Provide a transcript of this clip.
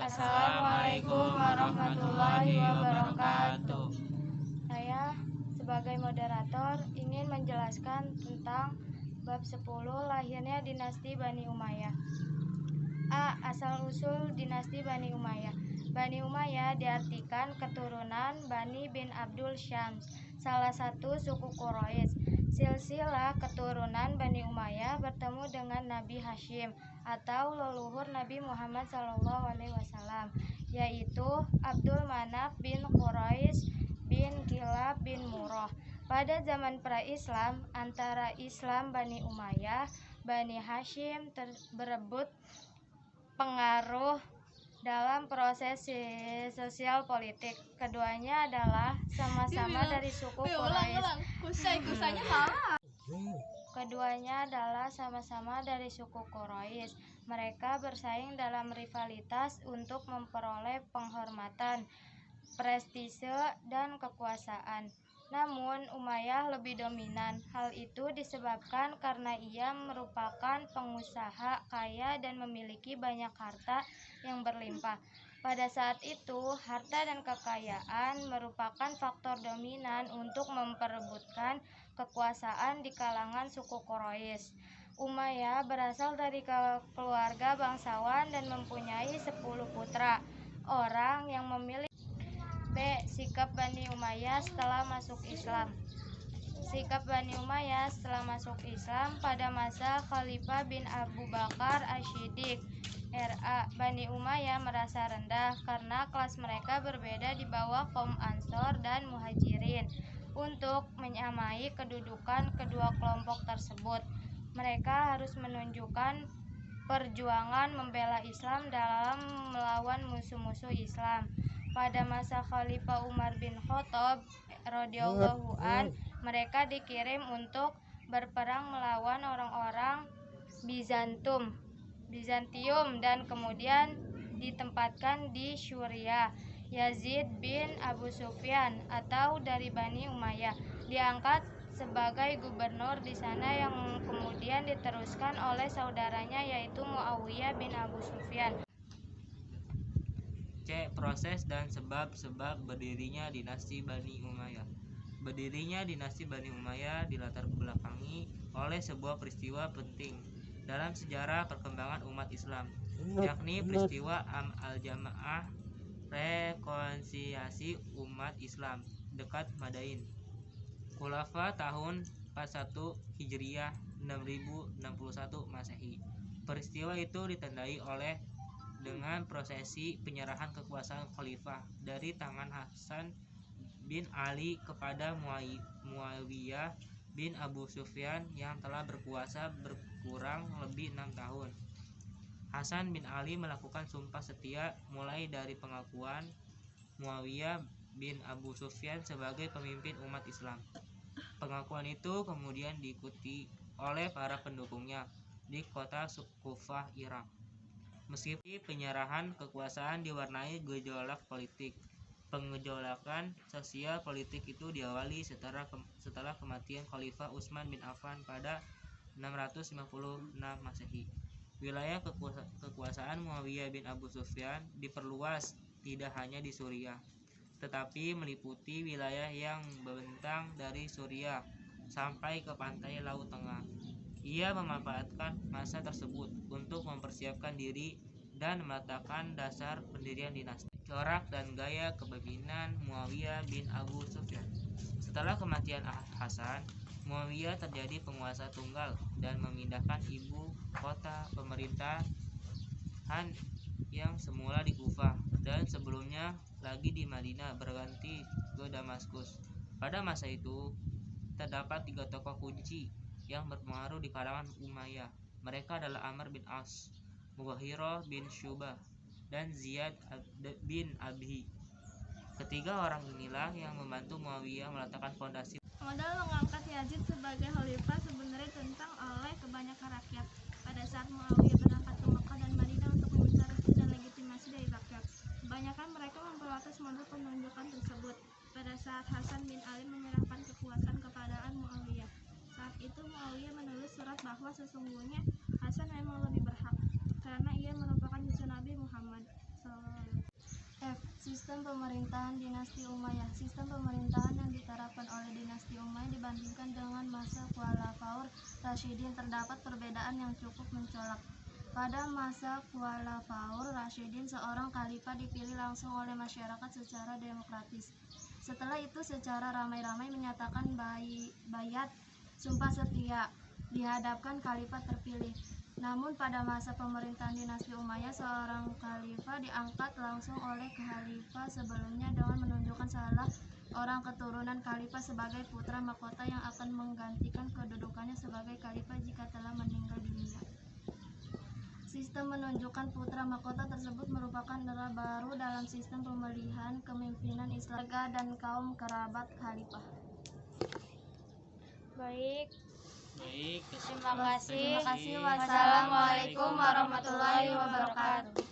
Assalamualaikum warahmatullahi wabarakatuh. Saya sebagai moderator ingin menjelaskan tentang bab 10 lahirnya dinasti Bani Umayyah. A. Asal-usul dinasti Bani Umayyah. Bani Umayyah diartikan keturunan Bani bin Abdul Syams, salah satu suku Quraisy. Silsilah keturunan Bani Umayyah bertemu dengan Nabi Hashim atau leluhur Nabi Muhammad SAW, yaitu Abdul Manaf bin Quraisy bin Kilab bin Murrah. Pada zaman pra-Islam, antara Islam Bani Umayyah, Bani Hashim berebut pengaruh dalam proses sosial politik. Keduanya adalah sama-sama dari suku Quraisy. Mereka bersaing dalam rivalitas untuk memperoleh penghormatan, prestise, dan kekuasaan. Namun Umayyah lebih dominan. Hal itu disebabkan karena ia merupakan pengusaha kaya dan memiliki banyak harta yang berlimpah. Pada saat itu, harta dan kekayaan merupakan faktor dominan untuk memperebutkan kekuasaan di kalangan suku Quraisy. Umayyah berasal dari keluarga bangsawan dan mempunyai 10 putra. Orang yang memiliki B. Sikap Bani Umayyah setelah masuk Islam. Sikap Bani Umayyah setelah masuk Islam pada masa Khalifah bin Abu Bakar Asy-Syiddiq RA. Bani Umayyah merasa rendah karena kelas mereka berbeda di bawah kaum Ansor dan Muhajirin. Untuk menyamai kedudukan kedua kelompok tersebut, mereka harus menunjukkan perjuangan membela Islam dalam melawan musuh-musuh Islam. Pada masa Khalifah Umar bin Khattab radhiyallahu an, mereka dikirim untuk berperang melawan orang-orang Bizantium dan kemudian ditempatkan di Syria. Yazid bin Abu Sufyan atau dari Bani Umayyah diangkat sebagai gubernur di sana, yang kemudian diteruskan oleh saudaranya yaitu Muawiyah bin Abu Sufyan. C. Proses dan sebab-sebab berdirinya dinasti Bani Umayyah. Berdirinya dinasti Bani Umayyah dilatar belakangi oleh sebuah peristiwa penting dalam sejarah perkembangan umat Islam, yakni peristiwa Am al-Jamaah, rekonsiliasi umat Islam dekat Madain. Khulafa tahun 41 Hijriah 6061 Masehi. Peristiwa itu ditandai oleh dengan prosesi penyerahan kekuasaan khalifah dari tangan Hasan bin Ali kepada Muawiyah bin Abu Sufyan yang telah berkuasa berkurang lebih 6 tahun. Hasan bin Ali melakukan sumpah setia mulai dari pengakuan Muawiyah bin Abu Sufyan sebagai pemimpin umat Islam. Pengakuan itu kemudian diikuti oleh para pendukungnya di kota Kufah, Irak. Meskipun penyerahan kekuasaan diwarnai gejolak politik, penggejolakan sosial politik itu diawali setelah kematian Khalifah Utsman bin Affan pada 656 Masehi. Wilayah kekuasaan Muawiyah bin Abu Sufyan diperluas tidak hanya di Suriah, tetapi meliputi wilayah yang membentang dari Suriah sampai ke pantai Laut Tengah. Ia memanfaatkan masa tersebut untuk mempersiapkan diri dan meletakkan dasar pendirian dinasti. Corak dan gaya kepemimpinan Muawiyah bin Abu Sufyan. Setelah kematian Hasan, Muawiyah terjadi penguasa tunggal dan memindahkan ibu kota pemerintahan yang semula di Kufah dan sebelumnya lagi di Madinah berganti ke Damaskus. Pada masa itu terdapat 3 tokoh kunci yang berpengaruh di kalangan Umayyah. Mereka adalah Amr bin As, Mughirah bin Syubah, dan Ziyad bin Abi. Ketiga orang inilah yang membantu Muawiyah meletakkan fondasi. Modal mengangkat Yazid sebagai khalifah sebenarnya ditentang oleh kebanyakan rakyat. Pada saat Muawiyah berangkat ke Mekah dan Madinah untuk meminta restu dan legitimasi dari rakyat, kebanyakan mereka memprotes modal penunjukan tersebut. Pada saat Hasan bin Ali menyerahkan kekuasaan kepada Muawiyah, saat itu Muawiyah menulis surat bahwa sesungguhnya Hasan memang lebih berhak karena ia merupakan cucu Nabi Muhammad SAW. Sistem pemerintahan dinasti Umayyah. Sistem pemerintahan yang diterapkan oleh dinasti Umayyah dibandingkan dengan masa Khulafaur Rasyidin terdapat perbedaan yang cukup mencolok. Pada masa Khulafaur Rasyidin, seorang khalifah dipilih langsung oleh masyarakat secara demokratis. Setelah itu secara ramai-ramai menyatakan bayat sumpah setia di hadapan khalifah terpilih. Namun pada masa pemerintahan dinasti Umayyah, seorang khalifah diangkat langsung oleh khalifah sebelumnya dengan menunjukkan salah orang keturunan khalifah sebagai putra mahkota yang akan menggantikan kedudukannya sebagai khalifah jika telah meninggal dunia. Sistem menunjukkan putra mahkota tersebut merupakan era baru dalam sistem pemilihan kepemimpinan Islam dan kaum kerabat khalifah. Baik, Baik, terima kasih. Terima kasih. Wassalamualaikum warahmatullahi wabarakatuh.